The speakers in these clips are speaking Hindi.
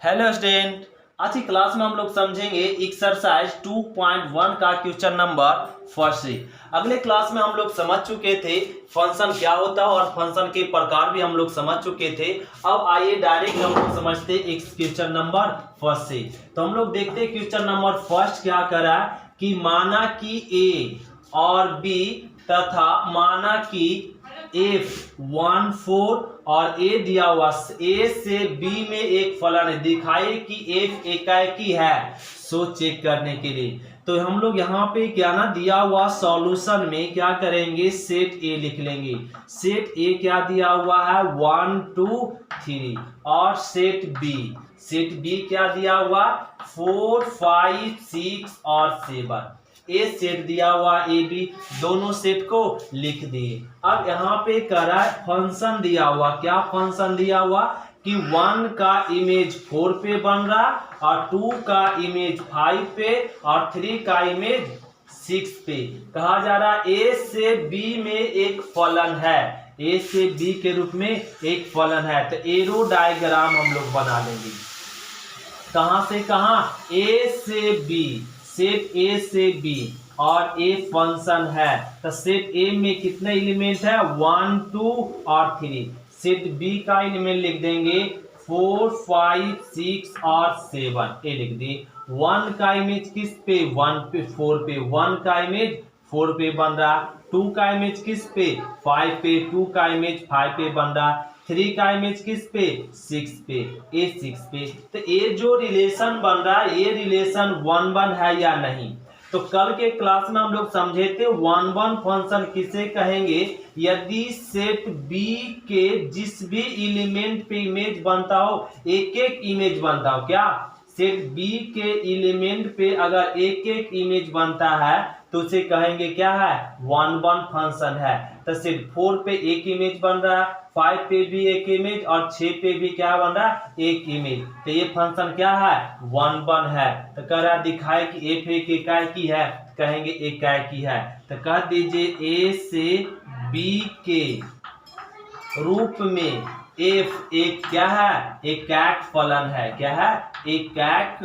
हेलो स्टूडेंट, आज की क्लास में हम लोग समझेंगे एक्सरसाइज 2.1 का क्वेश्चन नंबर फर्स्ट से। अगले क्लास में हम लोग समझ चुके थे फंक्शन क्या होता है और फंक्शन के प्रकार भी हम लोग समझ चुके थे। अब आइए डायरेक्ट हम लोग समझते क्वेश्चन नंबर फर्स्ट से। तो हम लोग देखते हैं क्वेश्चन नंबर फर्स्ट क्या करा कि माना कि ए और बी तथा माना कि F1 4 और A दिया हुआ A से B में एक फलन है, दिखाए कि F एकाकी है। सो चेक करने के लिए तो हम लोग यहाँ पे क्या ना दिया हुआ सॉल्यूशन में क्या करेंगे, सेट A लिख लेंगे। सेट A क्या दिया हुआ है 1 2 3 और सेट B क्या दिया हुआ 4 5 6 और 7। ए सेट दिया हुआ ए बी, दोनों सेट को लिख दिए। अब यहाँ पे करा फंक्शन दिया हुआ, क्या फंक्शन दिया हुआ कि 1 का इमेज 4 पे बन रहा और 2 का इमेज 5 पे और 3 का इमेज 6 पे। कहा जा रहा ए से बी में एक फलन है, ए से बी के रूप में एक फलन है। तो एरो डायग्राम हम लोग बना लेंगे। कहां से कहां, ए से बी, सेट ए से बी और ए फंक्शन है। तो सेट ए में कितने एलिमेंट है 1 2 और 3। सेट बी का एलिमेंट लिख देंगे 4 5 6 और 7। ए लिख दी। 1 का इमेज किस पे 1 पे 4 पे, 1 का इमेज 4 पे बन रहा। 2 का इमेज किस पे 5 पे, 2 का इमेज 5 पे बन रहा। 3 का इमेज किस पे 6 पे, ए 6 पे। तो ये जो रिलेशन बन रहा है ये रिलेशन 1 1 है या नहीं। तो कल के क्लास में हम लोग समझे थे 1 1 फंक्शन किसे कहेंगे, यदि सेट बी के जिस भी एलिमेंट पे इमेज बनता हो एक एक इमेज बनता हो। क्या सेट बी के एलिमेंट पे अगर एक एक इमेज बनता है तो उसे कहेंगे क्या है 1 1 फंक्शन है। तो सेट 4 पे एक इमेज बन रहा है, 5 पे भी एक इमेज और 6 पे भी क्या बन रहा है एक इमेज। तो ये फंक्शन क्या है 1 1 है। तो कह रहा है दिखाए कि एफ एक एकाकी है, कहेंगे एकाकी है। तो कह दीजिए ए से बी के रूप में एफ एक क्या है एकाक फलन है। क्या है एकाक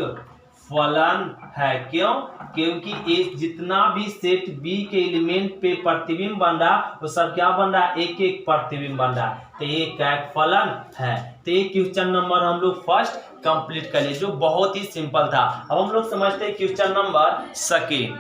फलन है। क्यों, क्योंकि एक जितना भी सेट बी के एलिमेंट पे प्रतिबिंब बन रहा वो सब क्या बन रहा है एक एक प्रतिबिंब बन रहा। तो ये एकाक फलन है। तो ये क्वेश्चन नंबर हम लोग फर्स्ट कंप्लीट कर लिए जो बहुत ही सिंपल था। अब हम लोग समझते हैं क्वेश्चन नंबर सेकेंड।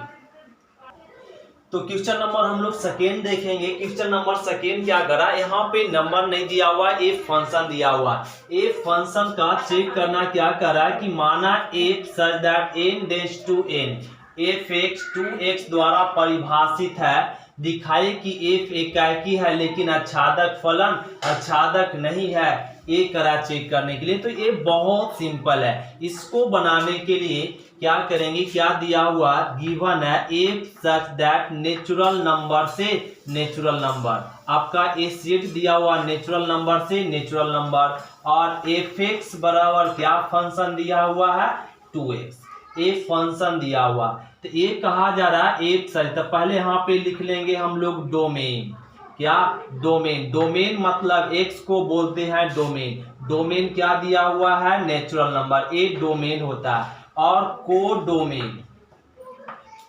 तो क्वेश्चन नंबर हम लोग सेकेंड देखेंगे। क्वेश्चन नंबर सेकेंड क्या करा, यहाँ पे नंबर नहीं दिया हुआ, ए फंक्शन दिया हुआ। ए फंक्शन का चेक करना क्या करा कि माना F such that N tends to N, F X 2x द्वारा परिभाषित है। दिखाए कि एफ एकाकी है लेकिन आच्छादक फलन आच्छादक नहीं है। ये करा चेक करने के लिए। तो ये बहुत सिंपल है। इसको बनाने के लिए क्या करेंगे, क्या दिया हुआ गिवन है F such that natural number से नेचुरल नंबर, आपका ए सेट दिया हुआ नेचुरल नंबर से नेचुरल नंबर और एफ एक्स बराबर क्या फंक्शन दिया हुआ है 2x, ए फंक्शन दिया हुआ। तो ये कहा जा रहा है एफ सच। तो पहले यहाँ पे लिख लेंगे हम लोग डोमेन। क्या डोमेन, डोमेन मतलब एक्स को बोलते हैं डोमेन। डोमेन क्या दिया हुआ है नेचुरल नंबर, ए डोमेन होता है। और कोडोमेन,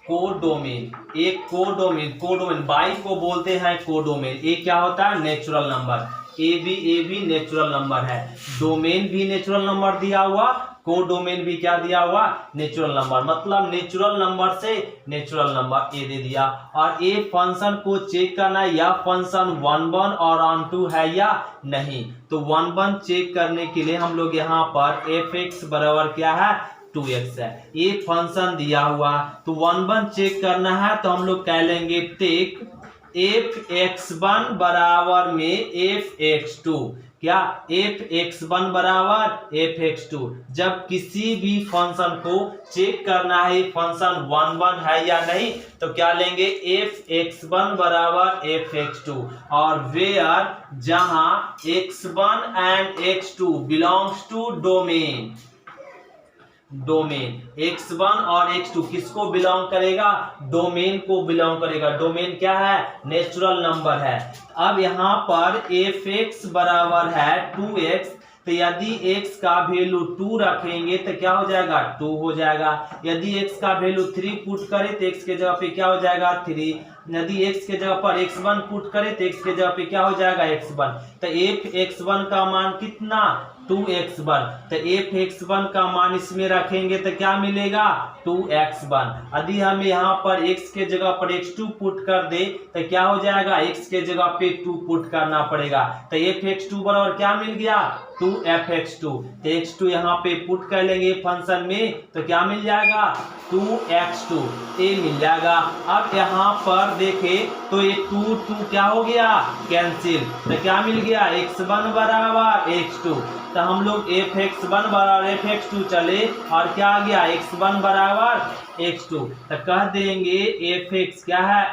कोडोमेन एक कोडोमेन बाई को बोलते हैं कोडोमेन। ए क्या होता है नेचुरल नंबर, ए भी नेचुरल नंबर है। डोमेन भी नेचुरल नंबर दिया हुआ, कोडोमेन भी क्या दिया हुआ नेचुरल नंबर। मतलब नेचुरल नंबर से नेचुरल नंबर ए दे दिया। और ए फंक्शन को चेक करना या फंक्शन 1 1 और ऑन 2 है या नहीं। तो 1 1 चेक करने के लिए हम लोग यहाँ पर एफ एक्स बराबर क्या है 2x है। ए फंक्शन दिया हुआ तो 1 1 चेक करना है। तो हम लोग कह लेंगे टेक एफ एक्स 1 बराबर में एफ एक्स 2। क्या एफ एक्स 1 बराबर एफ एक्स 2। जब किसी भी फंक्शन को चेक करना है फंक्शन 1 1 है या नहीं तो क्या लेंगे एफ एक्स 1 बराबर एफ एक्स 2 और वेयर जहां x1 and x2 belongs to domain. Domain x1 और x2 किसको बिलोंग करेगा डोमेन को बिलोंग करेगा। डोमेन क्या है नेचुरल नंबर है। अब यहाँ पर एफ एक्स बराबर है 2x तो यदि x का वैल्यू 2 रखेंगे तो क्या हो जाएगा 2 हो जाएगा। यदि x का वैल्यू 3 पुट करें तो x के जगह पे क्या हो जाएगा 3। यदि x के जगह पर x1 पुट करें तो x के जगह पे क्या हो जाएगा x1। तो f(x1) का मान कितना 2x1। तो f(x1) का मान इसमें रखेंगे तो क्या मिलेगा 2x1। यदि हम यहाँ पर x के जगह पर x2 पुट कर दे तो क्या हो जाएगा x के जगह पे 2 पुट करना पड़ेगा। तो f(x2) बराबर क्या मिल गया 2f(x2)। तो x2 यहाँ पे पुट कर लेंगे फंक्शन में तो क्या मिल जाएगा 2x2 ये मिल जाएगा। अब यहाँ पर देखें तो ये 2 क्या हो गया कैंसिल। तो क्या मिल गया x1 बराबर x2। तो हम लोग f(x1) बराबर f(x2) चले और क्या आ गया x1 बराबर x2। तो कह देंगे f(x) क्या है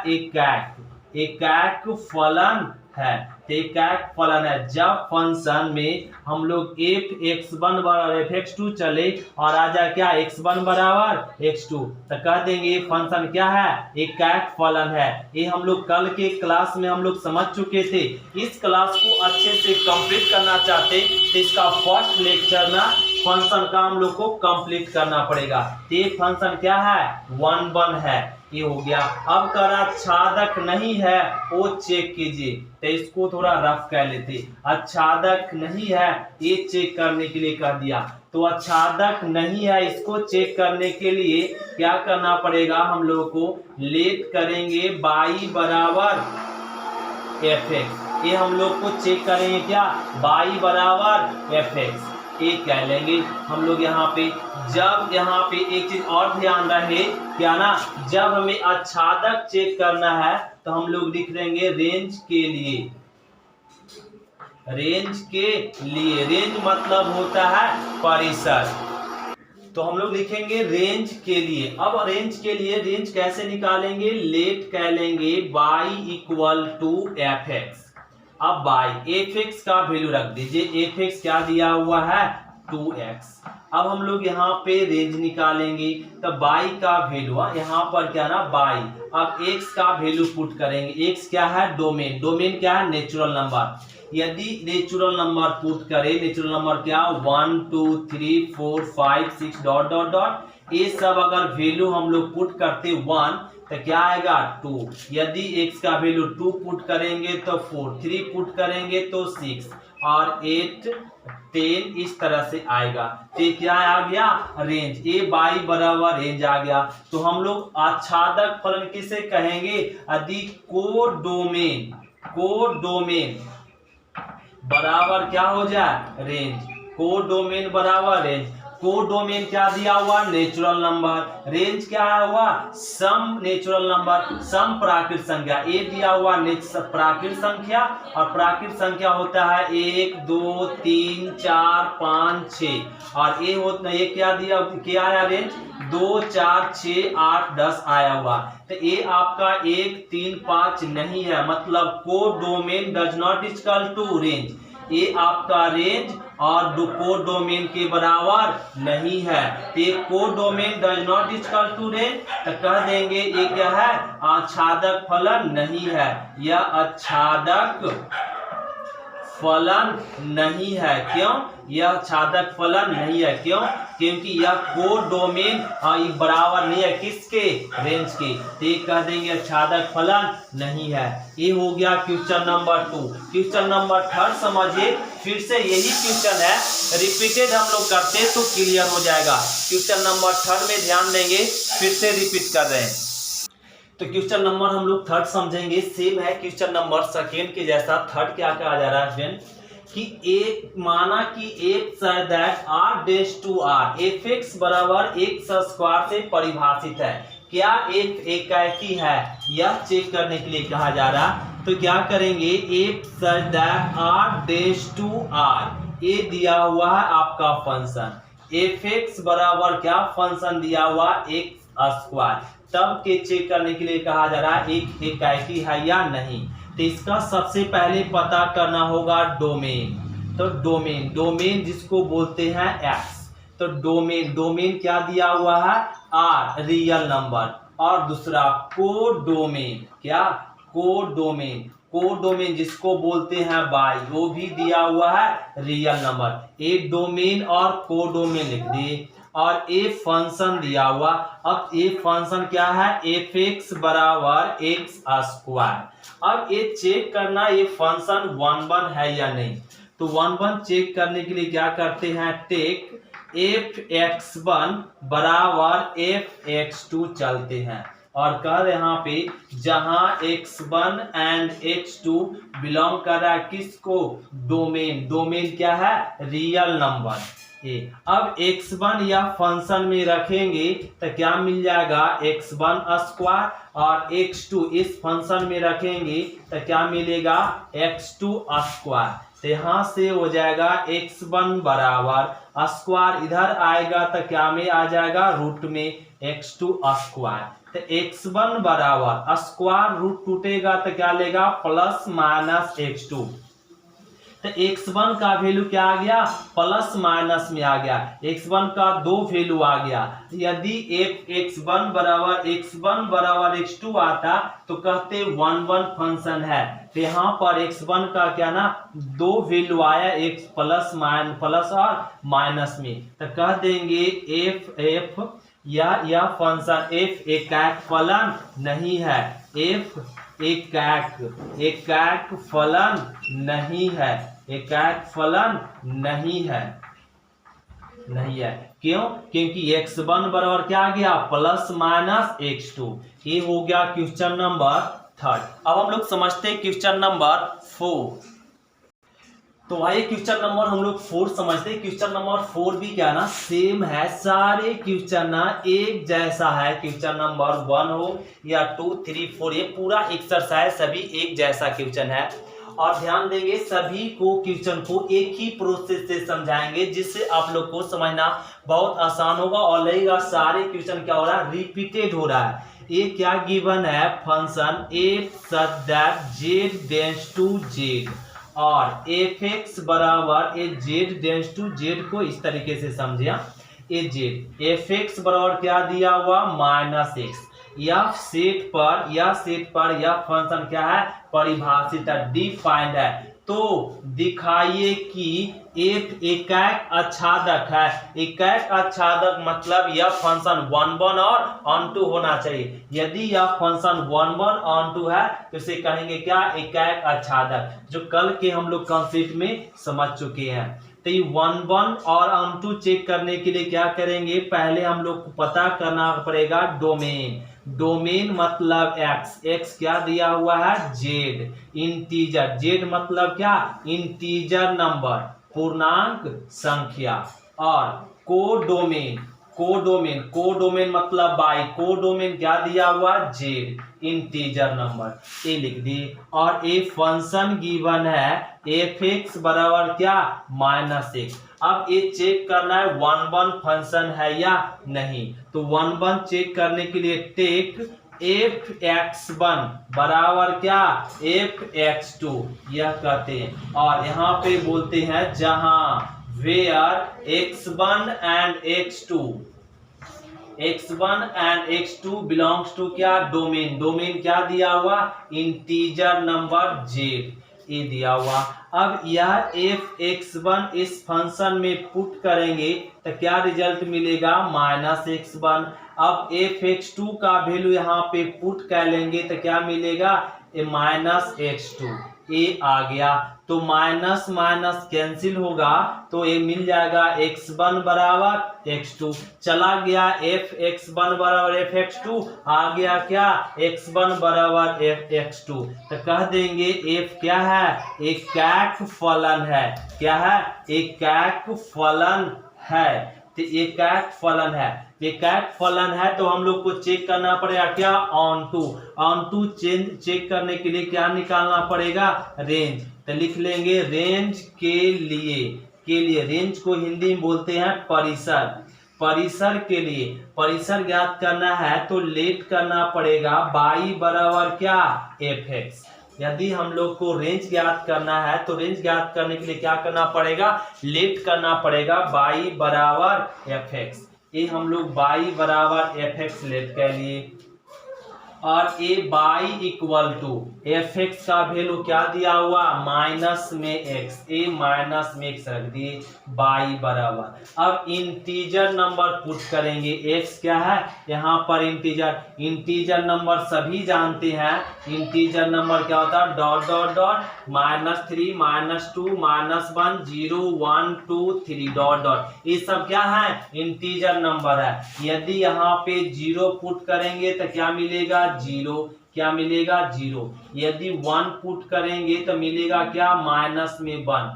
एकाक फलन है। तो एकाक फलन है जब फंक्शन में हम लोग f(x1) बराबर f(x2) चले और आ जाए क्या x1 बराबर x2 तो कह देंगे फंक्शन क्या है एकाक फलन है। ये हम लोग कल के क्लास में हम लोग समझ चुके थे। इस क्लास को अच्छे से कंप्लीट करना चाहते तो इसका फर्स्ट लेक्चर ना फंक्शन का हम लोग को कंप्लीट करना पड़ेगा। तो ये फंक्शन क्या है 1 है ये हो गया। अब करा छादक नहीं है वो चेक कीजिए तो इसको थोड़ा रफ कर लेते। आच्छादक नहीं है ये चेक करने के लिए कह दिया तो आच्छादक नहीं है इसको चेक करने के लिए क्या करना पड़ेगा हम लोगों को लेट करेंगे y बराबर fx। ये हम लोग को चेक करेंगे क्या y बराबर fx ये कह लेंगे हम लोग यहाँ पे। जब यहाँ पे एक चीज और ध्यान रहे क्या ना जब हमें आच्छादक चेक करना है तो हम लोग लिख देंगे रेंज के लिए। रेंज मतलब होता है परिसर तो हम लोग लिखेंगे रेंज के लिए। अब रेंज के लिए रेंज कैसे निकालेंगे लेट कह लेंगे y इक्वल टू fx। अब y fx का वैल्यू रख दीजिए fx क्या दिया हुआ है 2x। अब हम लोग यहाँ पे रेंज निकालेंगे तो y का वैल्यू यहाँ पर क्या ना y। अब x का वैल्यू पुट करेंगे x क्या है डोमेन क्या है नेचुरल नंबर। यदि नेचुरल नंबर पुट करें नेचुरल नंबर क्या 1 2 3 4 5 6 डॉट डॉट डॉट ये सब अगर वैल्यू हम लोग पुट करते 1 तो क्या आएगा 2। यदि x का वैल्यू 2 पुट करेंगे तो 4 3 पुट करेंगे तो 6 और 8 10 इस तरह से आएगा। तो क्या आ गया रेंज ए y बराबर रेंज आ गया। तो हम लोग आच्छादक फलन किसे कहेंगे यदि कोडोमेन बराबर क्या हो जाए रेंज। कोडोमेन बराबर रेंज। कोडोमेन क्या दिया हुआ नेचुरल नंबर। रेंज क्या हुआ सम नेचुरल नंबर सम प्राकृत संख्या। ए दिया हुआ प्राकृत संख्या और प्राकृत संख्या होता है 1 2 3 4 5 6 और ए होता ये क्या आया रेंज 2 4 6 8 10 आया हुआ। तो ये आपका 1 3 5 नहीं है मतलब codomain does not equal to range. ये आपका रेंज और कोडोमेन के बराबर नहीं है। तो ये codomain does not equal to range तो कह देंगे ये क्या है आच्छादक फलन नहीं है। यह आच्छादक फलन नहीं है। क्यों यह आच्छादक फलन नहीं है क्योंकि यह कोडोमेन बराबर नहीं है किसके रेंज के। तो कह देंगे आच्छादक फलन नहीं है। ये हो गया क्वेश्चन नंबर 2। क्वेश्चन नंबर 3 समझिए फिर से यही क्वेश्चन है रिपीटेड हम लोग करते तो क्लियर हो जाएगा। क्वेश्चन नंबर 3 में ध्यान देंगे फिर से रिपीट कर रहे हैं। तो क्वेश्चन नंबर हम लोग 3 समझेंगे सेम है क्वेश्चन नंबर 2 के जैसा। 3 क्या कहा जा रहा है फ्रेंड कि एक माना कि एक that r dash to r fx बराबर x स्क्वायर से परिभाषित है। क्या f एकाकी है यह चेक करने के लिए कहा जा रहा। तो क्या करेंगे एक that r dash to r ये दिया हुआ है आपका फंक्शन fx बराबर क्या फंक्शन दिया हुआ x स्क्वायर। तब के चेक करने के लिए कहा जा रहा है एक एकाकी है या नहीं। तो इसका सबसे पहले पता करना होगा डोमेन। तो डोमेन जिसको बोलते हैं x। तो डोमेन क्या दिया हुआ है r रियल नंबर और दूसरा कोडोमेन क्या कोडोमेन कोडोमेन जिसको बोलते हैं बाई, वो भी दिया हुआ है रियल नंबर। ए डोमेन और कोडोमेन लिख दिए, और ए फंक्शन दिया हुआ। अब ए फंक्शन क्या है, एफ एक्स बराबर एक्स स्क्वायर। अब ये चेक करना ये फंक्शन 1 है या नहीं। तो 1 चेक करने के लिए क्या करते हैं, टेक f(x1) बराबर f(x2) चलते हैं, और कर यहाँ पे जहां x1 एंड x2 बिलोंग कर रहा है किसको, डोमेन। डोमेन क्या है, रियल नंबर। अब x1 या फंक्शन में रखेंगे तो क्या मिल जाएगा, x1 स्क्वायर, और x2 इस फंक्शन में रखेंगे तो क्या मिलेगा, x2 स्क्वायर। तो यहाँ से हो जाएगा x1 बराबर स्क्वायर, इधर आएगा तो क्या में आ जाएगा, रूट में x2 स्क्वायर। तो x1 बराबर स्क्वायर, रूट टूटेगा तो क्या लेगा, प्लस माइनस x2। तो x1 का वैल्यू क्या आ गया, प्लस माइनस में आ गया। x1 का 2 वैल्यू आ गया। यदि x1 बराबर x2 आता तो कहते 1 फंक्शन है। तो यहाँ पर x1 का क्या ना 2 वैल्यू आया, एक प्लस और माइनस में, तो कह देंगे f या फंक्शन f एक फलन नहीं है, f एक फलन नहीं है, एक फलन नहीं है। क्यों, क्योंकि x1 बराबर क्या आ गया, प्लस माइनस x2। ये हो गया क्वेश्चन नंबर 3। अब हम लोग समझते हैं क्वेश्चन नंबर 4। तो आइए क्वेश्चन नंबर हम लोग 4 समझते हैं। क्वेश्चन नंबर 4 भी क्या ना सेम है, सारे क्वेश्चन ना एक जैसा है। क्वेश्चन नंबर 1 हो या 2, 3, 4, ये पूरा एक्सरसाइज सभी एक जैसा क्वेश्चन है। और ध्यान देंगे सभी को क्वेश्चन को एक ही प्रोसेस से समझाएंगे, जिससे आप लोग को समझना बहुत आसान होगा और लगेगा सारे क्वेश्चन क्या हो रहा है, रिपीटेड हो रहा है। ये क्या गिवन है, function f such that z tends to z, और f(x) बराबर A z tends to z को इस तरीके से समझिए। ए z f(x) बराबर क्या दिया हुआ, -x। यह सेट पर यह फंक्शन क्या है, परिभाषित है, डिफाइंड है। तो दिखाइए कि f एकाक आच्छादक है। एकाक आच्छादक मतलब यह फंक्शन 1 और ऑन2 होना चाहिए। यदि यह फंक्शन 1 ऑन2 है तो इसे कहेंगे क्या, एकाक आच्छादक, जो कल के हम लोग कंसेप्ट में समझ चुके हैं। तो ये 1 और ऑन2 चेक करने के लिए क्या करेंगे, पहले हम लोग को पता करना पड़ेगा डोमेन। डोमेन मतलब x क्या दिया हुआ है, z इंटीजर। z मतलब क्या, इंटीजर नंबर, पूर्णांक संख्या। और कोडोमेन मतलब बाई, कोडोमेन क्या दिया हुआ, z इंटीजर नंबर, ये लिख दिए। और ए फंक्शन गिवन है f(x) बराबर क्या, -x। अब ये चेक करना है 1 फंक्शन है या नहीं। तो 1 चेक करने के लिए टेक f(x1) बराबर क्या, f(x2) यह कहते हैं। और यहाँ पे बोलते हैं जहां where x1 and x2 belongs to क्या, डोमेन। डोमेन क्या दिया हुआ, इंटीजर नंबर z, ये दिया हुआ। अब यह f(x1) इस फंक्शन में पुट करेंगे तो क्या रिजल्ट मिलेगा, -x1। अब f(x2) का वैल्यू यहाँ पे पुट कर लेंगे तो क्या मिलेगा, -x2। ये आ गया तो माइनस माइनस कैंसिल होगा, तो ये मिल जाएगा x1 बराबर x2। चला गया f(x1) बराबर f(x2), आ गया क्या, x1 बराबर f(x2). तो कह देंगे f क्या है, एकाक फलन है। क्या है, एकाक फलन है। तो एकाक फलन है, एकाक फलन है तो हम लोग को चेक करना पड़ेगा क्या, ऑन2 चेक करने के लिए क्या निकालना पड़ेगा, रेंज। तो लिख लेंगे रेंज के लिए रेंज को हिंदी में बोलते हैं परिसर। परिसर के लिए परिसर ज्ञात करना है तो लेट करना पड़ेगा y बराबर क्या, f(x). यदि हम लोग को रेंज ज्ञात करना है तो रेंज ज्ञात करने के लिए क्या करना पड़ेगा, लेट करना पड़ेगा y बराबर f(x). ये हम लोग y बराबर f(x) लेट कर लिए। और ये y equal to F X का वैल्यू क्या दिया हुआ माइनस में एक्स, ए माइनस में एक्स रख दिए बाई बराबर। अब इंटीजर नंबर पुट करेंगे, एक्स क्या है यहाँ पर इंटीजर, इंटीजर नंबर सभी जानते हैं, इंटीजर नंबर क्या होता है dot dot dot -3 -2 -1 0 1 2 3 dot dot, ये सब क्या है इंटीजर नंबर है। यदि यहाँ पे 0 पुट करेंगे तो क्या मिलेगा 0, क्या मिलेगा 0। यदि 1 पुट करेंगे तो मिलेगा क्या माइनस में 1,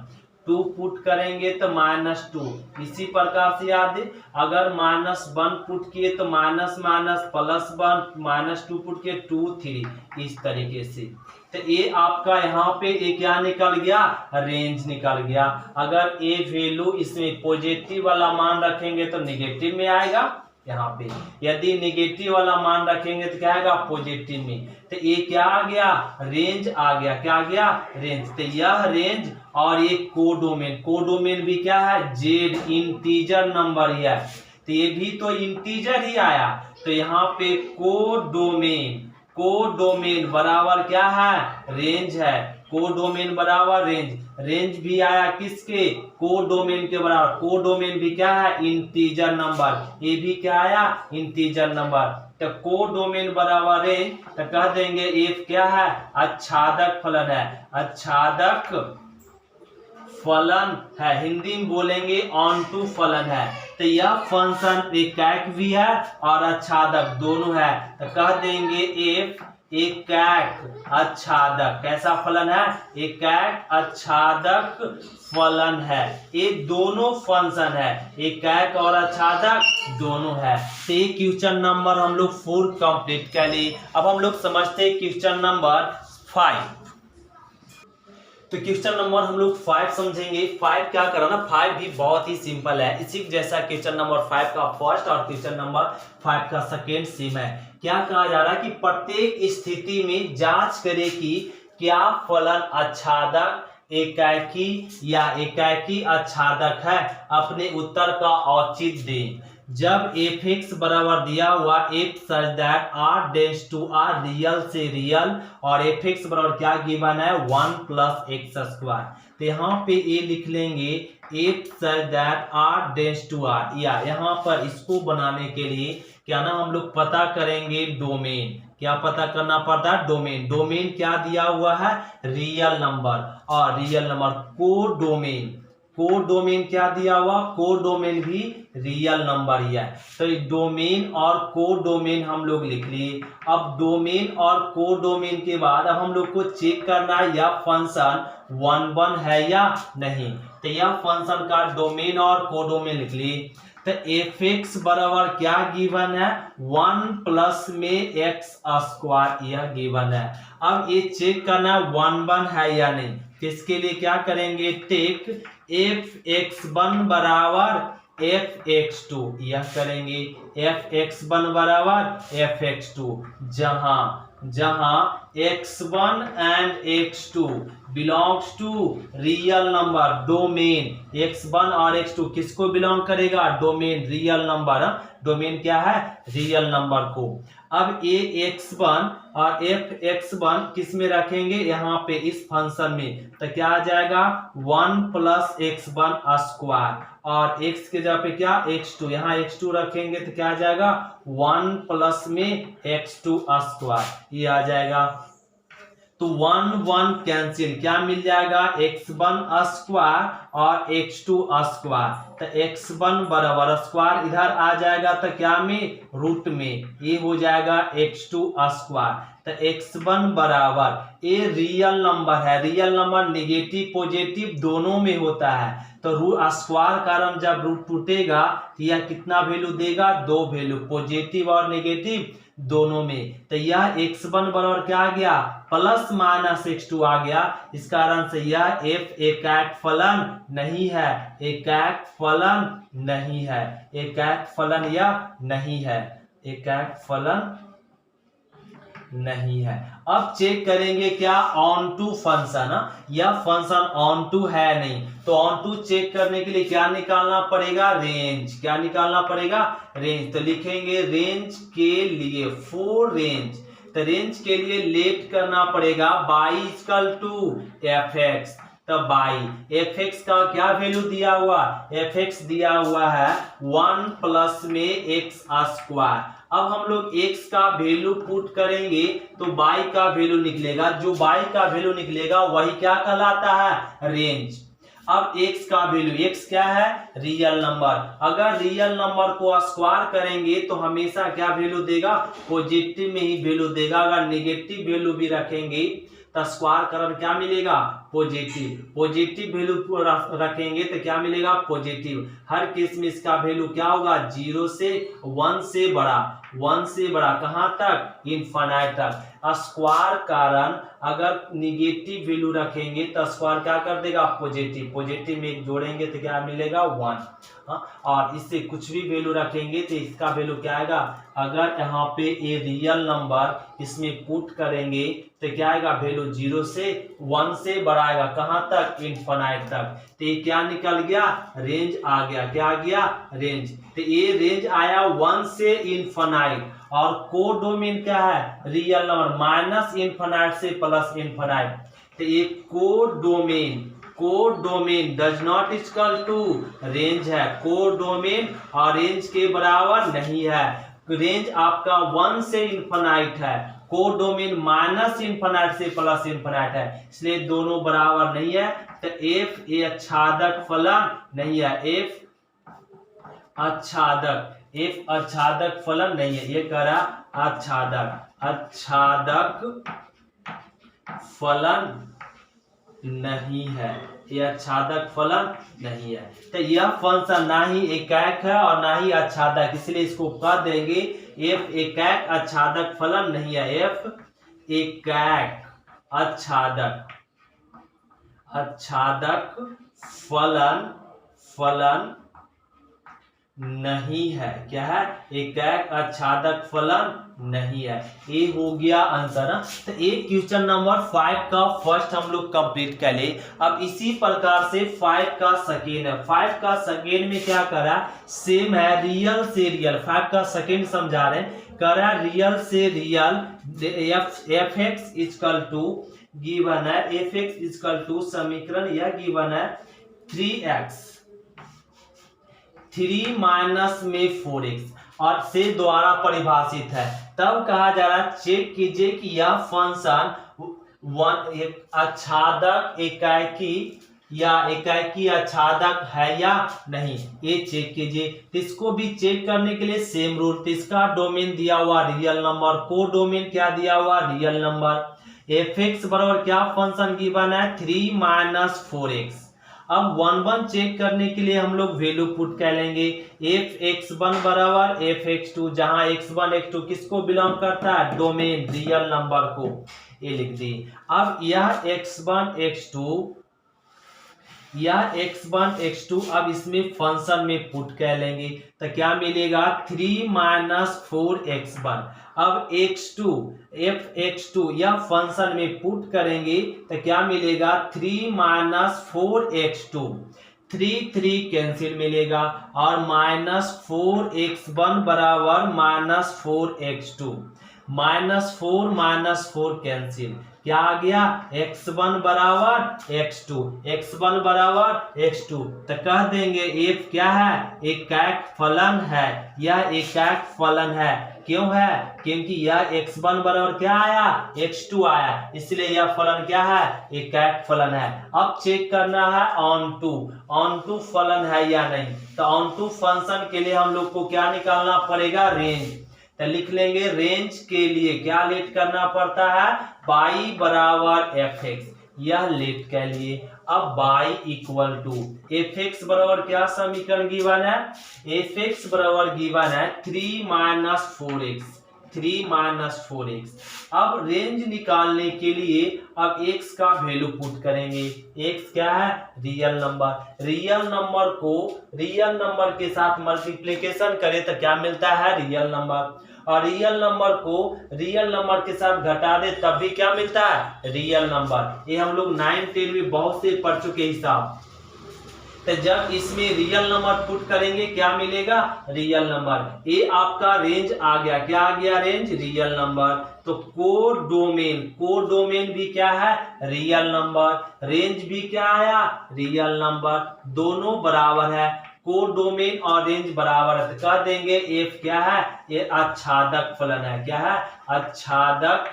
2 पुट करेंगे तो -2। इसी प्रकार से याद है, अगर -1 पुट किए तो माइनस माइनस +1, -2 पुट किए 2 3, इस तरीके से। तो ये आपका यहाँ पे ये क्या निकल गया रेंज निकल गया। अगर ए वैल्यू इसमें पॉजिटिव वाला मान रखेंगे तो निगेटिव में आएगा यहाँ पे, यदि निगेटिव वाला मान रखेंगे तो क्या आएगा पॉजिटिव में। तो ये क्या आ गया रेंज आ गया, क्या आ गया रेंज। तो यह रेंज और ये कोडोमेन, कोडोमेन भी क्या है जेड इंटीजर नंबर ही है, तो ये भी तो इंटीजर ही आया। तो यहाँ पे कोडोमेन, कोडोमेन बराबर क्या है रेंज है, कोडोमेन बराबर रेंज, रेंज भी आया किसके कोडोमेन के बराबर, कोडोमेन भी क्या है इंटीजर नंबर, ये भी क्या आया इंटीजर नंबर। तो कोडोमेन बराबर रेंज, तो कह देंगे एफ क्या है आच्छादक फलन है, आच्छादक फलन है, हिंदी में बोलेंगे ऑन टू फलन है। तो यह फंक्शन एकैक भी है और आच्छादक दोनों है, तो कह देंगे एफ एकैक आच्छादक, कैसा फलन है एकैक आच्छादक फलन है। ये दोनों फंक्शन है, एकैक और आच्छादक दोनों है। तो ये क्वेश्चन नंबर हम लोग 4 कंप्लीट कर लिए। अब हम लोग समझते हैं क्वेश्चन नंबर 5। तो क्वेश्चन नंबर हम लोग 5 समझेंगे। 5 क्या करा ना, 5 भी बहुत ही सिंपल है, इसी जैसा क्वेश्चन नंबर 5 का फर्स्ट और क्वेश्चन नंबर 5 का सेकेंड सेम है। क्या कहा जा रहा है कि प्रत्येक स्थिति में जांच करें कि क्या फलन आच्छादक एकाकी या एकाकी आच्छादक है, अपने उत्तर का औचित्य दें। जब एफ एक्स बराबर दिया हुआ F such that R tends to R real से रियल, और एफ एक्स बराबर क्या गिवन है 1 + x²। तो यहाँ पे ये लिख लेंगे F such that R tends to R, या यहाँ पर इसको बनाने के लिए क्या ना हम लोग पता करेंगे डोमेन, क्या पता करना पड़ता है डोमेन। डोमेन क्या दिया हुआ है रियल नंबर, और रियल नंबर कोडोमेन, कोडोमेन क्या दिया हुआ कोडोमेन भी रियल नंबर ही है। तो डोमेन और कोडोमेन हम लोग लिख लिए। अब डोमेन और कोडोमेन के बाद अब हम लोग को चेक करना है यह फंक्शन 1 1 है या नहीं। तो यह फंक्शन का डोमेन और कोडोमेन लिख लिए। तो एफ एक्स बराबर क्या गिवन है 1 प्लस में x², यह गिवन है। अब ये चेक करना 1 1 है या नहीं, इसके लिए क्या करेंगे टेक एफ एक्स 1 बराबर एफ एक्स 2, यह करेंगे एफ एक्स 1 बराबर एफ एक्स 2, जहां x1 and x2 belongs to real number domain. x1 और x2 किसको बिलोंग करेगा डोमेन, रियल नंबर, डोमेन क्या है रियल नंबर को। अब ये x1 और एफ x1 किस में रखेंगे यहाँ पे इस फंक्शन में, तो क्या आ जाएगा 1 + x1², और x के जगह पे क्या x2, यहाँ x2 रखेंगे तो क्या आ जाएगा 1 प्लस में x2², ये आ जाएगा। तो 1 1 कैंसिल, क्या मिल जाएगा x1² और x2²। तो x1 बराबर स्क्वायर इधर आ जाएगा तो क्या में रूट में, ये हो जाएगा x2²। तो x1 बराबर ये रियल नंबर है, रियल नंबर नेगेटिव पॉजिटिव दोनों में होता है। तो स्क्वायर कारण जब रूट टूटेगा तो यह कितना वैल्यू देगा 2 वैल्यू, पॉजिटिव और नेगेटिव दोनों में। तो यह x1 बराबर क्या आ गया ±x2 आ गया। इस कारण से यह एफ एकैक फलन नहीं है, एकैक फलन नहीं है, एकैक फलन यह नहीं है, एकैक फलन नहीं है। अब चेक करेंगे क्या ऑन टू फंक्शन, यह फंक्शन ऑन टू है नहीं, तो ऑन टू चेक करने के लिए क्या निकालना पड़ेगा रेंज, क्या निकालना पड़ेगा रेंज। तो लिखेंगे रेंज के लिए फॉर रेंज, तो रेंज के लिए लेट करना पड़ेगा y equal to F X. तो y एफ एक्स का क्या वैल्यू दिया हुआ, एफ एक्स दिया हुआ है 1 प्लस में एक्स स्क्वायर। अब हम लोग x का वैल्यू पुट करेंगे तो y का वैल्यू निकलेगा, जो y का वैल्यू निकलेगा वही क्या कहलाता है, रेंज। अब x का वैल्यू, x क्या है, रियल नंबर। अगर रियल नंबर को स्क्वायर करेंगे तो हमेशा क्या वैल्यू देगा, पॉजिटिव में ही वैल्यू देगा। अगर नेगेटिव वैल्यू भी रखेंगे तो स्क्वायर करन क्या मिलेगा, पॉजिटिव। पॉजिटिव वैल्यू रखेंगे तो क्या मिलेगा, पॉजिटिव। हर केस में इसका वैल्यू क्या होगा, 0 से 1 से बड़ा, 1 से बड़ा कहां तक, इनफाइनाइट तक। स्क्वायर कारण अगर निगेटिव वैल्यू रखेंगे तो स्क्वायर क्या कर देगा, पॉजिटिव। पॉजिटिव में एक जोड़ेंगे तो क्या मिलेगा, 1। और इससे कुछ भी वैल्यू रखेंगे तो इसका वैल्यू क्या आएगा, अगर यहाँ पे ए रियल नंबर इसमें पुट करेंगे तो क्या आएगा, वैल्यू 0 से 1 से बढ़ाएगा कहां तक, इनफाइनाइट तक। तो ये क्या निकल गया, रेंज आ गया। क्या आ गया, रेंज। तो ये रेंज आया 1 से इनफाइनाइट। और कोडोमेन क्या है, रियल नंबर, माइनस इनफाइनाइट से प्लस इनफाइनाइट। तो ये codomain does not equal to range है। कोडोमेन और रेंज के बराबर नहीं है। रेंज आपका 1 से इनफाइनाइट है, कोडोमेन माइनस इनफाइनाइट से प्लस इनफाइनाइट है, इसलिए दोनों बराबर नहीं है। तो एफ ए आच्छादक फलन नहीं है, एफ आच्छादक फलन नहीं है। ये कह रहा आच्छादक फलन नहीं है, ये आच्छादक फलन नहीं है। तो यह फंक्शन ना ही एकैक है और ना ही आच्छादक, इसलिए इसको कह देंगे एफ एकैक आच्छादक फलन नहीं है। एफ एकैक आच्छादक फलन नहीं है। क्या है, एकैक आच्छादक फलन नहीं है। ये हो गया आंसर। तो एक क्वेश्चन नंबर 5 का फर्स्ट हम लोग कंप्लीट कर ले। अब इसी प्रकार से 5 का सेकेंड है। 5 का सेकेंड में क्या करा, सेम है, रियल से रियल। 5 का सेकेंड समझा रहे हैं, करा रियल से real. F X equal to given है, एफ एक्स इक्वल टू समीकरण यह गिवन है 3x 3 माइनस में 4x और से द्वारा परिभाषित है। तब कहा जा रहा है चेक कीजिए कि यह फंक्शन आच्छादक एकाकी या एकाकी आच्छादक है या नहीं, ये चेक कीजिए। इसको भी चेक करने के लिए सेम रूल। इसका डोमेन दिया हुआ रियल नंबर, को डोमेन क्या दिया हुआ, रियल नंबर। एफ एक्स बराबर क्या फंक्शन गिवन है, 3 माइनस 4x। अब 1 चेक करने के लिए हम लोग वैल्यू पुट कर लेंगे। एफ एक्स 1 बराबर एफ एक्स 2, जहां x1 x2 किसको बिलोंग करता है, डोमेन रियल नंबर को, ये लिख दी। अब यह x1 x2 अब इसमें फंक्शन में पुट कर लेंगे तो क्या मिलेगा, 3 माइनस 4x1। अब x2 एफ x2 यह फंक्शन में पुट करेंगे तो क्या मिलेगा, 3 माइनस 4x2। 3 कैंसिल मिलेगा और माइनस 4x1 बराबर माइनस 4x2। माइनस 4 कैंसिल, क्या आ गया, x1 बराबर x2, x1 बराबर x2। तो कह देंगे एफ क्या है, एकाक फलन है। यह एकाक फलन है, क्यों है, क्योंकि यह x1 बराबर क्या आया, x2 आया, इसलिए यह फलन क्या है, एकाक फलन है। अब चेक करना है ऑन टू फलन है या नहीं। तो ऑन टू फंक्शन के लिए हम लोग को क्या निकालना पड़ेगा, रेंज। तो लिख लेंगे रेंज के लिए क्या लेट करना पड़ता है, y बराबर एफ एक्स, यह लेट के लिए। अब y equal to F X बराबर क्या समीकरण गिवन है, एफ एक्स बराबर गिवन है 3 माइनस 4x। अब रेंज निकालने के लिए अब x का वैल्यू पुट करेंगे। x क्या है, रियल नंबर। रियल नंबर के साथ मल्टीप्लिकेशन करें तो क्या मिलता है, रियल नंबर। और रियल नंबर को रियल नंबर के साथ घटा दे तब भी क्या मिलता है, रियल नंबर। ये हम लोग 9, 10 में बहुत से पढ़ चुके हिसाब। तो तो जब इसमें रियल नंबर पुट करेंगे क्या मिलेगा, रियल नंबर। ये आपका रेंज आ गया, क्या आ गया, रेंज, रियल नंबर। तो कोडोमेन भी क्या है, रियल नंबर, रेंज भी क्या आया, रियल नंबर, दोनों बराबर है। कोडोमेन और रेंज बराबर है तो कह देंगे एफ क्या है, ये आच्छादक फलन है, क्या है, आच्छादक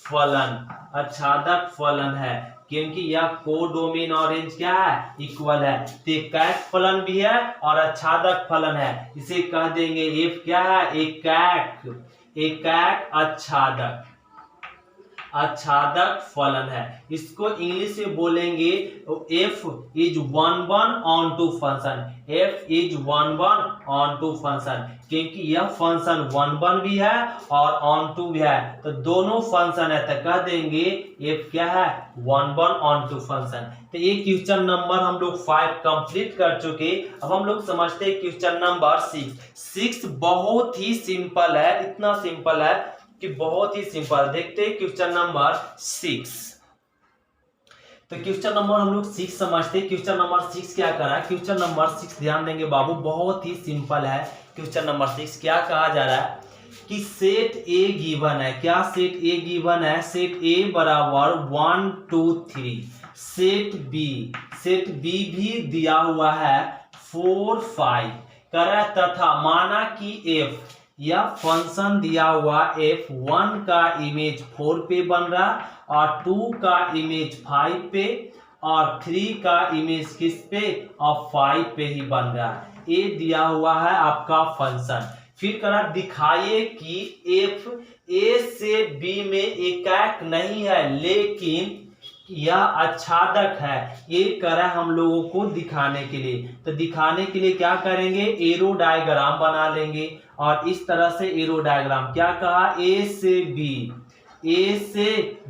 फलन, आच्छादक फलन है, क्योंकि यह कोडोमेन और रेंज क्या है, इक्वल है। तो एकैक फलन भी है और आच्छादक फलन है, इसे कह देंगे एफ क्या है, एकैक, एकैक आच्छादक, आच्छादक फलन है। इसको इंग्लिश में बोलेंगे F is one onto function, F is one onto function, क्योंकि यह फंक्शन वन भी है और ऑन टू भी है, तो दोनों फंक्शन है, तो कह देंगे एफ क्या है, वन ऑन टू फंक्शन। तो ये क्वेश्चन नंबर हम लोग 5 कंप्लीट कर चुके। अब हम लोग समझते हैं क्वेश्चन नंबर 6 बहुत ही सिंपल है, इतना सिंपल है कि बहुत ही सिंपल। देखते हैं क्वेश्चन नंबर 6। तो क्वेश्चन नंबर हम लोग 6 समझते हैं। क्वेश्चन नंबर 6 क्या करा है, क्वेश्चन नंबर 6 ध्यान देंगे बाबू, बहुत ही सिंपल है। क्वेश्चन नंबर 6 क्या कहा जा रहा है कि सेट ए गिवन है, क्या सेट ए गिवन है, सेट ए बराबर 1 2 3, सेट बी भी दिया हुआ है 4 5 करा, तथा माना कि एफ, यह फंक्शन दिया हुआ एफ 1 का इमेज 4 पे बन रहा और 2 का इमेज 5 पे और 3 का इमेज किस पे, और 5 पे ही बन रहा है। ये दिया हुआ है आपका फंक्शन। फिर करा दिखाइए कि एफ ए से बी में एकैक नहीं है लेकिन यह आच्छादक है। ये करा हम लोगों को दिखाने के लिए, तो दिखाने के लिए क्या करेंगे, एरो डायग्राम बना लेंगे। और इस तरह से एरो डायग्राम क्या कहा, ए से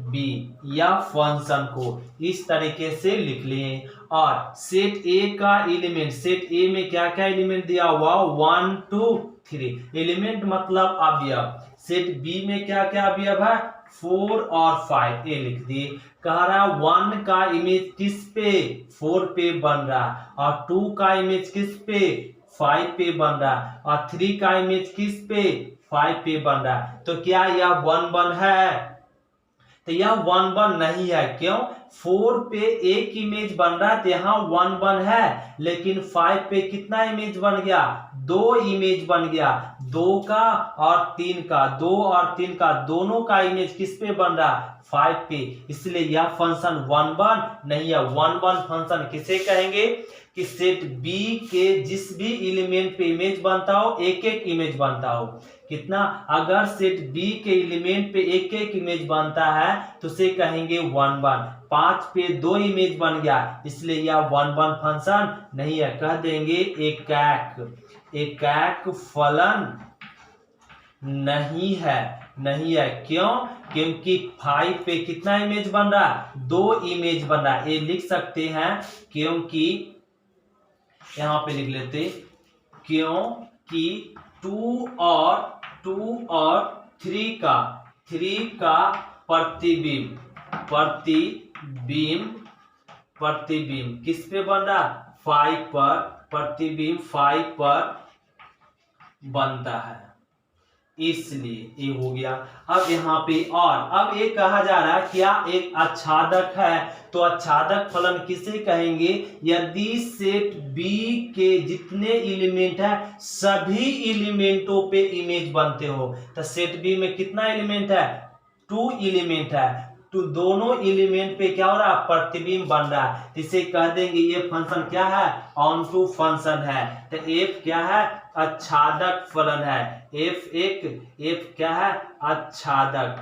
बी या फंक्शन को इस तरीके से लिख लिए। और सेट ए का एलिमेंट, सेट ए में क्या क्या एलिमेंट दिया हुआ, 1 2 3 एलिमेंट मतलब अवयव। सेट बी में क्या क्या अवयव है, 4 और 5, ये लिख दिए। कह रहा 1 का इमेज किस पे, 4 पे बन रहा, और 2 का इमेज किस पे, 5 पे बन रहा, और 3 का इमेज किस पे, 5 पे बन रहा। तो क्या यह 1 है, तो यह 1 नहीं है। क्यों, 4 पे एक इमेज बन रहा है तो यहाँ 1 है, लेकिन 5 पे कितना इमेज बन गया, 2 इमेज बन गया, 2 का और 3 का, 2 और 3 का दोनों का इमेज किस पे बन रहा, 5 पे, इसलिए यह फंक्शन 1 नहीं है। 1 फंक्शन किसे कहेंगे कि सेट बी के जिस भी एलिमेंट पे इमेज बनता हो, एक एक इमेज बनता हो। कितना, अगर सेट बी के एलिमेंट पे एक एक इमेज बनता है तो उसे कहेंगे 1 5 पे 2 इमेज बन गया, इसलिए यह 1 फंक्शन नहीं है, कह देंगे एकैक फलन नहीं है। क्यों, क्योंकि 5 पे कितना इमेज बन रहा, 2 इमेज बन रहा है। ये लिख सकते हैं क्योंकि, यहां पे लिख लेते, क्योंकि 2 और 3 का प्रतिबिंब किस पे बन रहा, 5 पर, प्रतिबिंब 5 पर बनता है, इसलिए ये हो गया। अब यहाँ पे और अब ये कहा जा रहा है क्या एक आच्छादक है, तो आच्छादक फलन किसे कहेंगे, यदि सेट बी के जितने एलिमेंट है सभी एलिमेंटों पे इमेज बनते हो। तो सेट बी में कितना एलिमेंट है, 2 एलिमेंट है, तो दोनों एलिमेंट पे क्या हो रहा है, प्रतिबिंब बन रहा है, इसे कह देंगे ये फंक्शन क्या है, ऑन टू फंक्शन है। तो एफ क्या है, आच्छादक फलन है, एफ क्या है, आच्छादक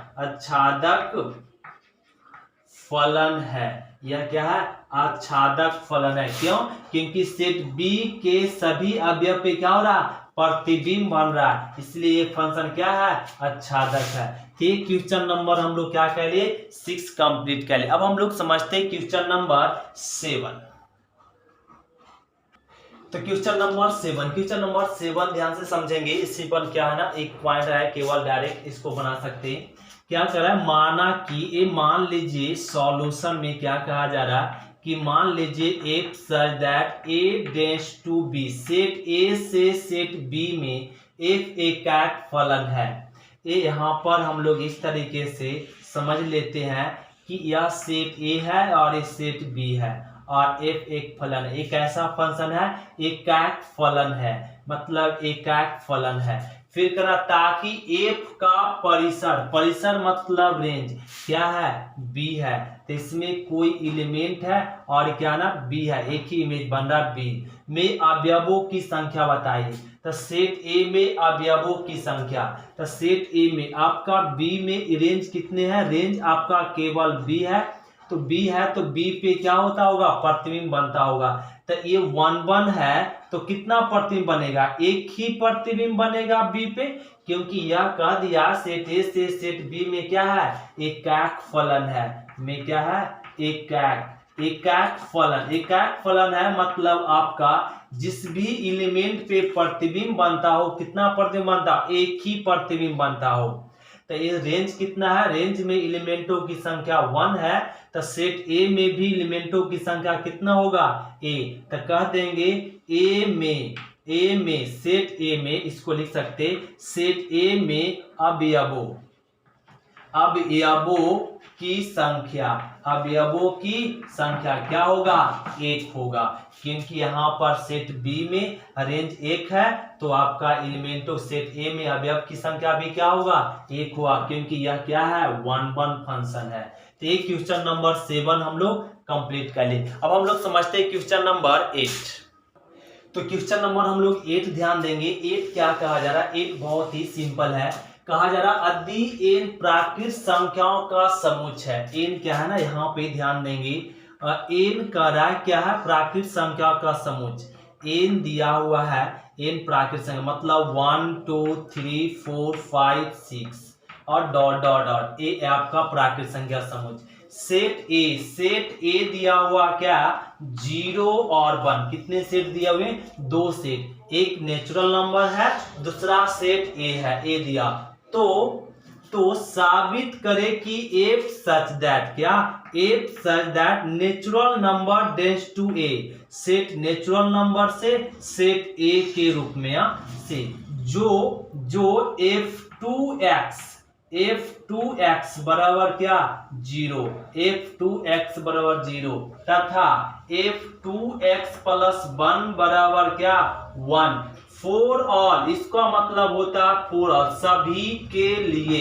फलन है, यह क्या है, आच्छादक फलन है। क्यों, क्योंकि सेट बी के सभी अवयव पे क्या हो रहा, प्रतिबिंब बन रहा है, इसलिए ये फंक्शन क्या है, आच्छादक है। ठीक, क्वेश्चन नंबर हम लोग क्या कह लिए, 6 कंप्लीट कर लिए। अब हम लोग समझते हैं क्वेश्चन नंबर 7। तो क्वेश्चन नंबर 7 ध्यान से समझेंगे। इसी पर क्या है ना, एक पॉइंट है, केवल डायरेक्ट इसको बना सकते हैं। क्या कर रहा है, माना कि ये मान लीजिए सॉल्यूशन में क्या कहा जा रहा है कि मान लीजिए F such that A tends to B, set A से सेट बी में एफ एक फलन है। ये यहाँ पर हम लोग इस तरीके से समझ लेते हैं कि यह सेट ए है और ये सेट बी है और एफ एक फलन है। एक ऐसा फंक्शन है, एकाक फलन है, मतलब एकाक फलन है। फिर करा ताकि एफ का परिसर, परिसर मतलब रेंज क्या है, बी है, तो इसमें कोई एलिमेंट है और क्या ना बी है, एक ही इमेज बन रहा बी में अवयवों की संख्या बताइए। तो सेट ए में अवयवों की संख्या, तो सेट ए में आपका बी में रेंज कितने हैं, रेंज आपका केवल बी है, तो बी है तो बी पे क्या होता होगा, प्रतिबिंब बनता होगा। तो ये 1 1 है तो कितना प्रतिबिंब बनेगा, एक ही प्रतिबिंब बनेगा बी पे, क्योंकि यह कह दिया सेट ए से सेट बी में क्या है, एकाक फलन है, में क्या है, एकाक फलन। एकाक फलन है मतलब आपका जिस भी एलिमेंट पे प्रतिबिंब बनता हो, कितना प्रतिबिंब बनता हो, एक ही प्रतिबिंब बनता हो। तो ये रेंज कितना है, रेंज में एलिमेंटों की संख्या 1 है, तो सेट ए में भी एलिमेंटों की संख्या कितना होगा, ए, तो कह देंगे ए में सेट ए में, इसको लिख सकते सेट ए में अवयवों की संख्या, अवयवों की संख्या क्या होगा, 1 होगा, क्योंकि यहाँ पर सेट बी में रेंज 1 है तो आपका एलिमेंटों सेट ए में अवयव की संख्या भी क्या होगा, 1 हुआ, क्योंकि यह क्या है, 1 1 फंक्शन है। तो ये क्वेश्चन नंबर 7 हम लोग कंप्लीट कर लिए। अब हम लोग समझते हैं क्वेश्चन नंबर 8। तो क्वेश्चन नंबर हम लोग 8 ध्यान देंगे। 8 क्या कहा जा रहा है, 8 बहुत ही सिंपल है, कहा जा रहा यदि एन प्राकृत संख्याओं का समुच्चय है। एन क्या है ना, यहाँ पे ध्यान देंगे, एन कह रहा है क्या है, प्राकृत संख्याओं का समुच्चय। एन दिया हुआ है, एन प्राकृत संख्या मतलब 1 2 3 4 5 6 और डॉट डॉट डॉट, ये आपका प्राकृत संख्या समुच्चय। सेट ए दिया हुआ क्या, 0 और 1, कितने सेट दिए हुए, 2 सेट, एक नेचुरल नंबर है, दूसरा सेट ए है, ए दिया। तो साबित करे कि एफ सच दैट, क्या, F such that natural number tends to A, set natural number से सेट ए के रूप में से जो f2x बराबर क्या, 0, f2x बराबर 0 तथा f2x प्लस 1 बराबर क्या, 1, फॉर ऑल, इसका मतलब होता है फॉर ऑल, सभी के लिए।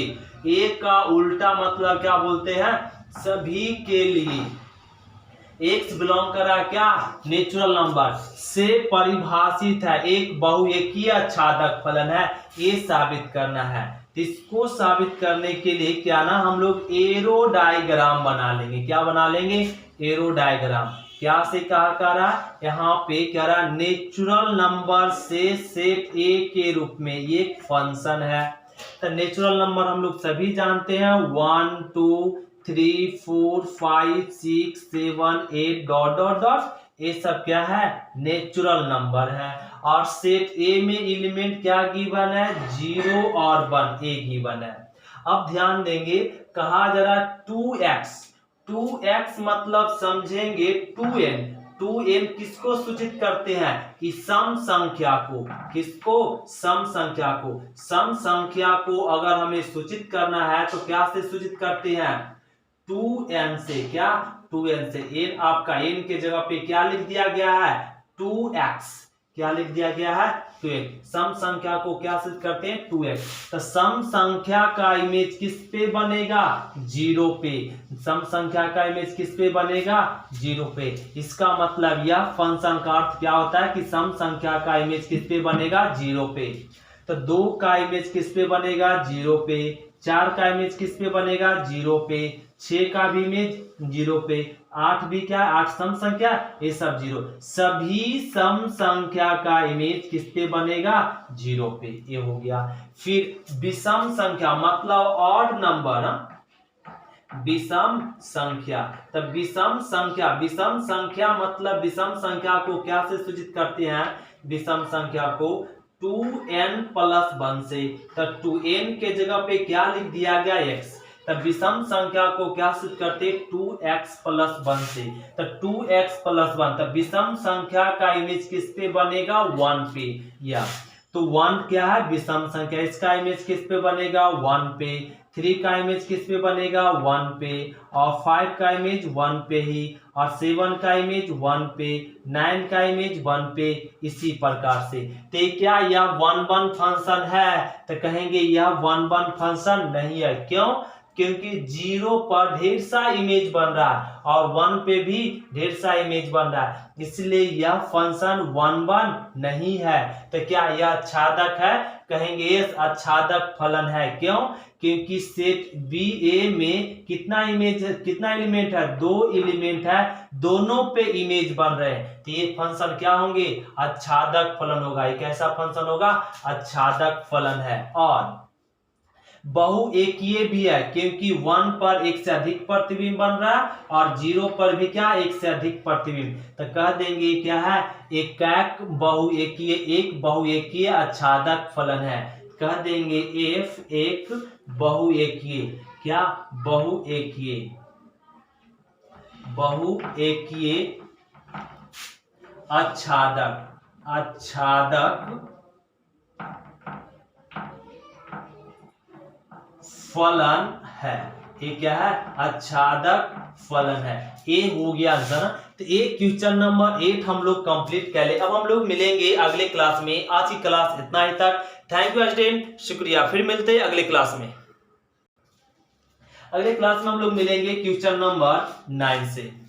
ए का उल्टा मतलब क्या बोलते हैं, सभी के लिए। एक्स बिलोंग कर रहा है क्या, नेचुरल नंबर से परिभाषित है, एक बहुएकीय छादक फलन है, ये साबित करना है। इसको साबित करने के लिए क्या ना, हम लोग एरो डायग्राम बना लेंगे। क्या बना लेंगे, एरो डायग्राम। क्या से कहा कर रहा, यहाँ पे कह रहा नेचुरल नंबर से सेट ए के रूप में, ये फंक्शन है। तो नेचुरल नंबर हम लोग सभी जानते हैं, 1 2 3 4 5 6 7 8 डॉट डॉट डॉट, ये सब क्या है, नेचुरल नंबर है। और सेट ए में एलिमेंट क्या गिवन है, 0 और 1, ए गिवन है। अब ध्यान देंगे, कहा जरा 2x मतलब समझेंगे 2n किसको सूचित करते हैं, कि सम संख्या को, किसको, सम संख्या को। सम संख्या को अगर हमें सूचित करना है तो क्या से सूचित करते हैं, 2n से, क्या, 2n से। n आपका n के जगह पे क्या लिख दिया गया है, 2x, क्या लिख दिया गया है, 2x। सम संख्या को क्या सूचित करते हैं, 2x। तो सम संख्या का इमेज किस पे बनेगा, 0 पे। सम संख्या का इमेज किस पे बनेगा, 0 पे। इसका मतलब यह फंक्शन का अर्थ क्या होता है कि सम संख्या का इमेज किस पे बनेगा, 0 पे। तो 2 का इमेज किस पे बनेगा, 0 पे। 4 का इमेज किस पे बनेगा, 0 पे। 6 का भी इमेज 0 पे। 8 भी क्या, 8 सम संख्या, ये सब 0। सभी सम संख्या का इमेज किस पे बनेगा, 0 पे, ये हो गया। फिर विषम संख्या मतलब ऑड नंबर, विषम संख्या। तब विषम संख्या मतलब विषम संख्या को क्या से सूचित करते हैं, विषम संख्या को 2n प्लस 1 से। तब 2n के जगह पे क्या लिख दिया गया, x। तब विषम संख्या को क्या सिद्ध करते 2x प्लस 1 से। तो 2x प्लस 1, तब विषम संख्या का इमेज किस पे बनेगा 1 पे। या तो 1 क्या है विषम संख्या, इसका इमेज किस पे बनेगा 1 पे। 3 का इमेज किस पे बनेगा 1 पे, और 5 का इमेज 1 पे ही, और 7 का इमेज 1 पे, 9 का इमेज 1 पे। इसी प्रकार से तो क्या यह 1-1 फंक्शन है? तो कहेंगे यह 1-1 फंक्शन नहीं है। क्यों? क्योंकि 0 पर ढेर सा इमेज बन रहा है और 1 पे भी ढेर सा इमेज बन रहा है, इसलिए यह फंक्शन 1-1 नहीं है। तो क्या यह आच्छादक है? कहेंगे यह आच्छादक फलन है। क्यों? क्योंकि सेट बी ए में कितना एलिमेंट है 2 एलिमेंट है, दोनों पे इमेज बन रहे हैं, तो ये फंक्शन क्या होंगे आच्छादक फलन होगा। ये कैसा फंक्शन होगा? आच्छादक फलन है। और बहुएकीय भी है क्योंकि 1 पर एक से अधिक प्रतिबिंब बन रहा है और 0 पर भी क्या एक से अधिक प्रतिबिंब। तो कह देंगे क्या है एक बहुएकीय आच्छादक फलन है। कह देंगे f एक बहुएकीय, क्या बहुएकीय आच्छादक फलन है। ये क्या है? आच्छादक फलन है। ए हो गया आंसर। तो ये क्वेश्चन नंबर 8 हम लोग कंप्लीट कर ले। अब हम लोग मिलेंगे अगले क्लास में। आज की क्लास इतना ही तक। थैंक यू स्टूडेंट, शुक्रिया। फिर मिलते हैं अगले क्लास में। अगले क्लास में हम लोग मिलेंगे क्वेश्चन नंबर 9 से।